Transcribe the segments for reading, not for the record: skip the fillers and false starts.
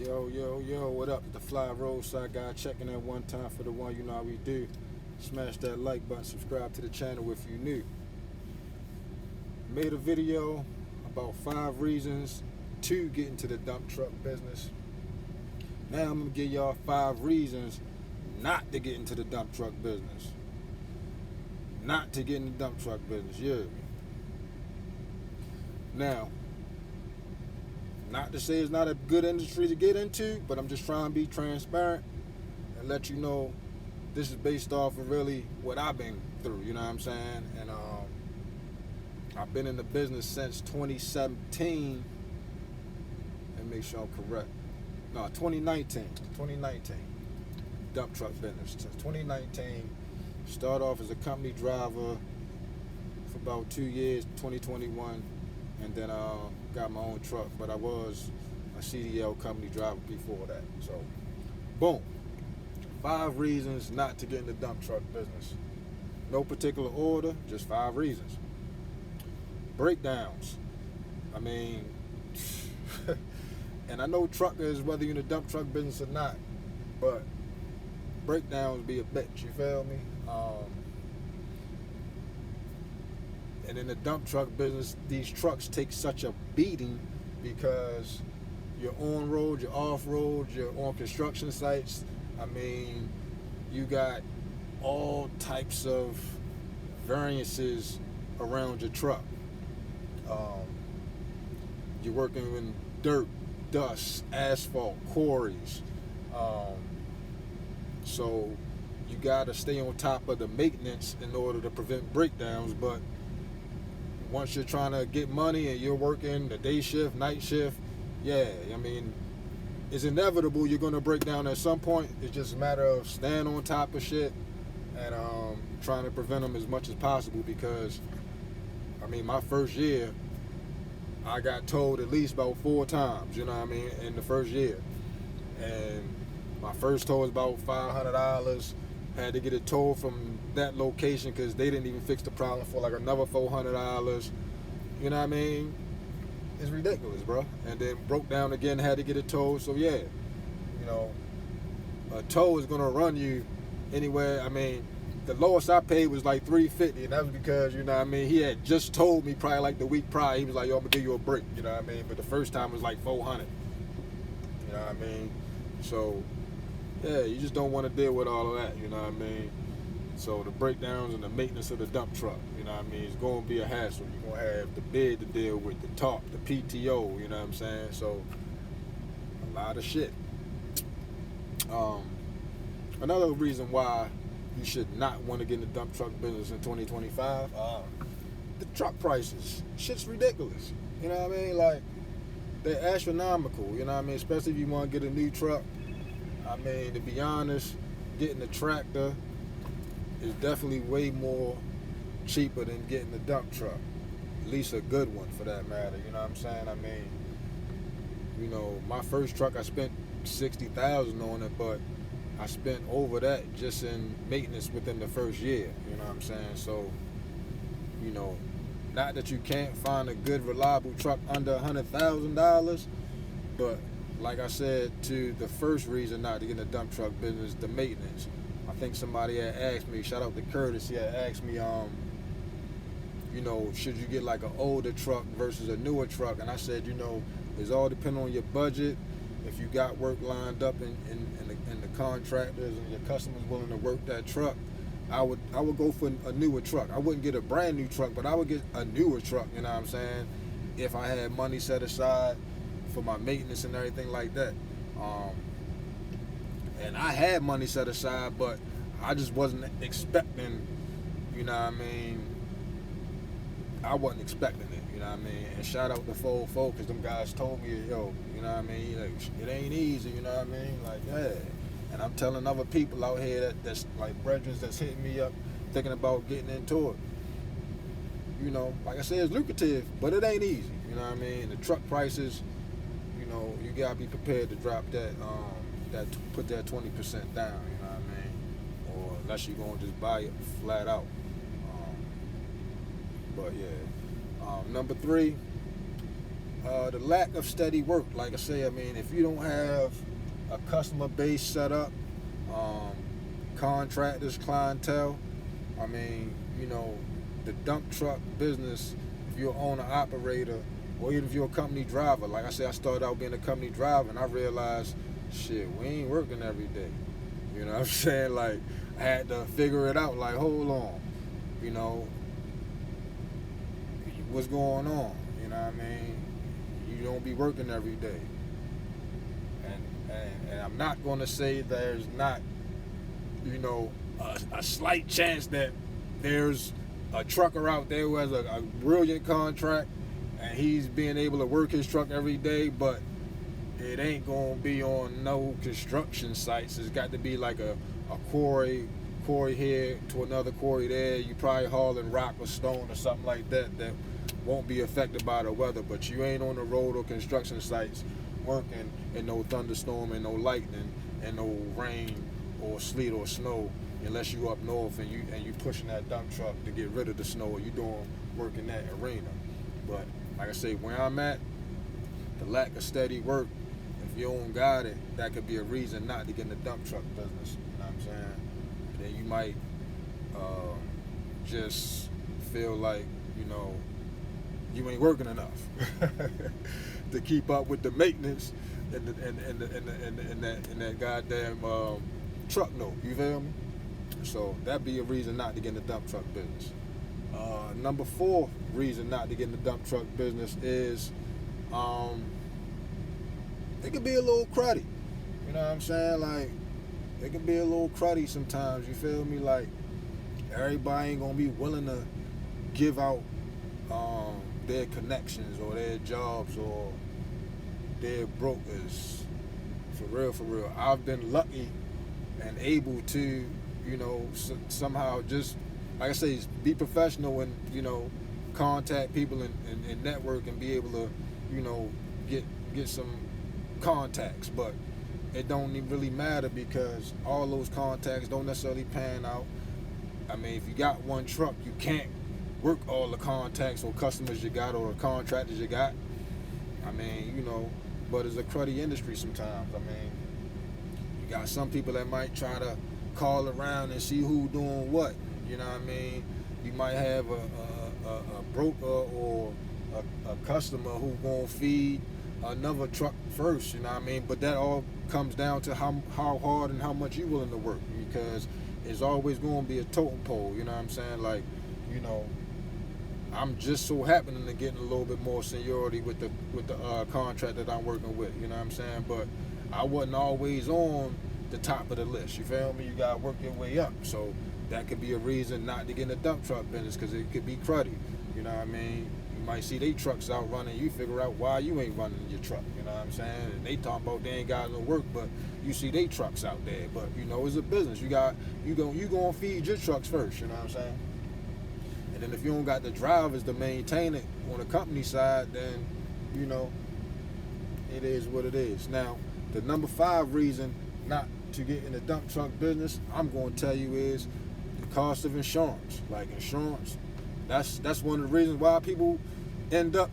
Yo, what up? The Fly Roadside Guy checking in one time for the one, you know how we do. Smash that like button, subscribe to the channel if you new. Made a video about 5 reasons to get into the dump truck business. Now I'm gonna give y'all 5 reasons not to get into the dump truck business. Not to get in the dump truck business, you hear me? Now, not to say it's not a good industry to get into, but I'm just trying to be transparent and let you know this is based off of really what I've been through, you know what I'm saying? And I've been in the business since 2017, and make sure I'm correct. No, 2019, dump truck business. Since 2019, started off as a company driver for about 2 years, 2021, and then got my own truck, but I was a CDL company driver before that. So, boom. 5 reasons not to get in the dump truck business. No particular order, just 5 reasons. Breakdowns. I mean, and I know truckers, whether you're in the dump truck business or not, but breakdowns be a bitch, you feel me? And in the dump truck business, these trucks take such a beating because you're on road, you're off road, you're on construction sites. I mean, you got all types of variances around your truck. You're working in dirt, dust, asphalt, quarries. So you gotta stay on top of the maintenance in order to prevent breakdowns. But once you're trying to get money and you're working the day shift, night shift, yeah, I mean, it's inevitable you're going to break down at some point. It's just a matter of staying on top of shit and trying to prevent them as much as possible because, I mean, my first year, I got told at least about 4 times, you know what I mean, in the first year. And my first toll was about $500. Had to get it towed from that location because they didn't even fix the problem for like another $400. You know what I mean? It's ridiculous, bro. And then broke down again, had to get it towed. So yeah, you know, a tow is gonna run you anywhere. I mean, the lowest I paid was like $350, and that was because, you know what I mean, he had just told me probably like the week prior. He was like, yo, I'm gonna give you a break, you know what I mean? But the first time was like $400. You know what I mean? So yeah, you just don't want to deal with all of that, you know what I mean? So the breakdowns and the maintenance of the dump truck, you know what I mean, it's going to be a hassle. You're going to have the bid to deal with, the talk, the PTO, you know what I'm saying? So a lot of shit. Another reason why you should not want to get in the dump truck business in 2025, the truck prices. Shit's ridiculous. You know what I mean? Like, they're astronomical, you know what I mean? Especially if you want to get a new truck. I mean, to be honest, getting a tractor is definitely way more cheaper than getting a dump truck. At least a good one for that matter, you know what I'm saying? I mean, you know, my first truck I spent $60,000 on it, but I spent over that just in maintenance within the first year, you know what I'm saying? So, you know, not that you can't find a good reliable truck under $100,000, but like I said, to the first reason not to get in the dump truck business, the maintenance. I think somebody had asked me, shout out to Curtis, he had asked me, you know, should you get like an older truck versus a newer truck? And I said, you know, it's all depending on your budget. If you got work lined up and the contractors and your customers willing to work that truck, I would go for a newer truck. I wouldn't get a brand new truck, but I would get a newer truck, you know what I'm saying? If I had money set aside for my maintenance and everything like that. And I had money set aside, but I just wasn't expecting, you know what I mean? I wasn't expecting it, you know what I mean? And shout out to Fold Folk, because them guys told me, yo, you know what I mean? Like, it ain't easy, you know what I mean? Like, yeah. And I'm telling other people out here that's like brethren that's hitting me up, thinking about getting into it. You know, like I said, it's lucrative, but it ain't easy, you know what I mean? The truck prices, you know, you gotta be prepared to drop that, put that 20% down, you know what I mean? Or unless you're gonna just buy it flat out. But yeah, number 3, The lack of steady work. Like I say, I mean, if you don't have a customer base set up, um, contractors, clientele, I mean, the dump truck business, if you're an owner operator, or even if you're a company driver, like I said, I started out being a company driver and I realized, shit, we ain't working every day. You know what I'm saying? Like, I had to figure it out, like, hold on, what's going on? You know what I mean? You don't be working every day. And I'm not going to say there's not, a slight chance that there's a trucker out there who has a brilliant contract and he's being able to work his truck every day, but it ain't going to be on no construction sites. It's got to be like a quarry here to another quarry there. You probably hauling rock or stone or something like that won't be affected by the weather, but you ain't on the road or construction sites working in no thunderstorm and no lightning and no rain or sleet or snow, unless you up north and you pushing that dump truck to get rid of the snow, or you doing work in that arena. But like I say, where I'm at, the lack of steady work, if you don't got it, that could be a reason not to get in the dump truck business. You know what I'm saying? Then you might just feel like, you ain't working enough to keep up with the maintenance and that goddamn truck note. You feel me? So that'd be a reason not to get in the dump truck business. Number 4 reason not to get in the dump truck business is it could be a little cruddy. You know what I'm saying? Like, it can be a little cruddy sometimes. You feel me? Like, everybody ain't gonna be willing to give out their connections or their jobs or their brokers. For real. I've been lucky and able to, somehow just, like I say, be professional and, contact people and network and be able to, get some contacts. But it don't even really matter because all those contacts don't necessarily pan out. I mean, if you got one truck, you can't work all the contacts or customers you got or the contractors you got. I mean, but it's a cruddy industry sometimes. I mean, you got some people that might try to call around and see who doing what. You know what I mean? You might have a broker or a customer who gonna feed another truck first. You know what I mean? But that all comes down to how hard and how much you willing to work, because it's always gonna be a totem pole. You know what I'm saying? Like, I'm just so happening to getting a little bit more seniority with the contract that I'm working with. You know what I'm saying? But I wasn't always on the top of the list. You feel me? You gotta work your way up. So that could be a reason not to get in the dump truck business, because it could be cruddy. You know what I mean? You might see they trucks out running. You figure out why you ain't running your truck. You know what I'm saying? And they talking about they ain't got no work, but you see they trucks out there. But it's a business. You gonna feed your trucks first. You know what I'm saying? And then if you don't got the drivers to maintain it on the company side, then, it is what it is. Now, the number 5 reason not to get in the dump truck business, I'm going to tell you, is the cost of insurance. Like, insurance, that's one of the reasons why people end up,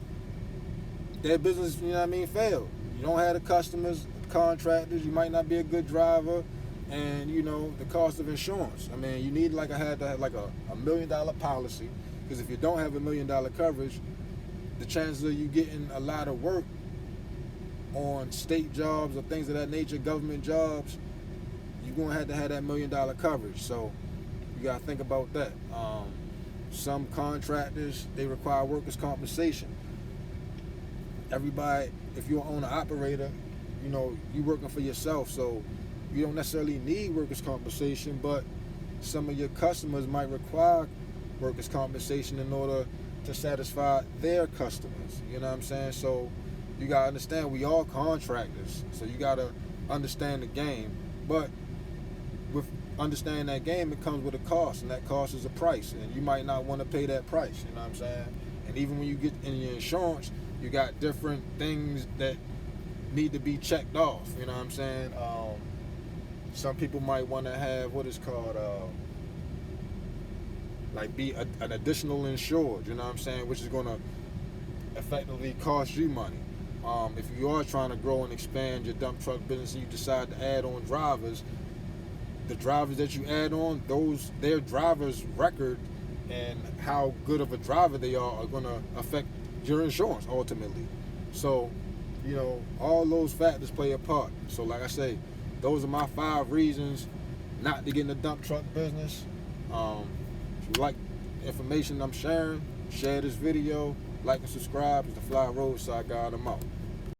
their business, fail. You don't have the customers, contractors, you might not be a good driver, and the cost of insurance. I mean, you need I had to have like a $1 million policy, because if you don't have $1 million coverage, the chances of you getting a lot of work on state jobs or things of that nature, government jobs, you're gonna have to have that $1 million coverage. So you gotta think about that. Some contractors, they require workers' compensation. Everybody, if you're an owner operator, you working for yourself, so you don't necessarily need workers' compensation, but some of your customers might require workers' compensation in order to satisfy their customers. You know what I'm saying? So you gotta understand, we all contractors, so you gotta understand the game. But with understanding that game, it comes with a cost, and that cost is a price, and you might not want to pay that price. You know what I'm saying? And even when you get in your insurance, you got different things that need to be checked off. You know what I'm saying? Some people might want to have what is called be an additional insured. You know what I'm saying? Which is going to effectively cost you money. if you are trying to grow and expand your dump truck business and you decide to add on drivers, the drivers that you add on, their drivers' record and how good of a driver they are going to affect your insurance ultimately. So, all those factors play a part. So, like I say, those are my 5 reasons not to get in the dump truck business. If you like the information I'm sharing, share this video, like and subscribe. It's the Fly Roadside Guide. I'm out.